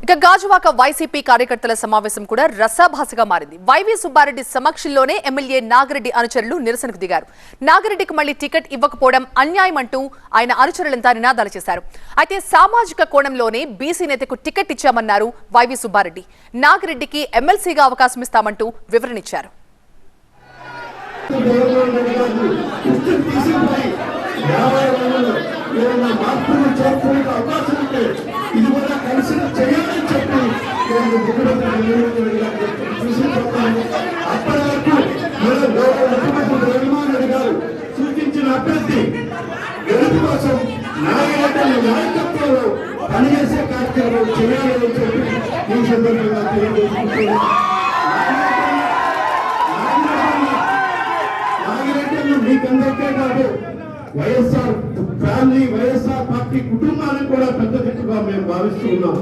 ఇక గాజువాక వైసీపీ కార్యకర్తల సమావేశం కూడా రసాభాసగా మారింది. వైవి సుబ్బారెడ్డి సమక్షంలోనే ఎమ్మెల్యే నాగిరెడ్డి అనుచరులు నిరసనకు దిగారు. నాగిరెడ్డికి మళ్లీ టికెట్ ఇవ్వకపోవడం అన్యాయమంటూ ఆయన అనుచరులంతా నినాదాలు చేశారు. అయితే సామాజిక కోణంలోనే బీసీ నేతకు టికెట్ ఇచ్చామన్నారు వైవి సుబ్బారెడ్డి. నాగిరెడ్డికి ఎమ్మెల్సీగా అవకాశం ఇస్తామంటూ వివరణిచ్చారు. సూచించిన అభ్యర్థి గెలుపు కోసం నాయకుల నాయకత్వంలో పనిచేసే కార్యక్రమం చేయాలని చెప్పి ఈ సందర్భంగా తెలియజేసుకుంటున్నాను. నాగిరెడ్డి మీకందరికీ కాదు, వైఎస్ఆర్ ఫ్యామిలీ, వైఎస్ఆర్ పార్టీ కుటుంబానికి కూడా పెద్ద దిక్కుగా మేము భావిస్తున్నాం.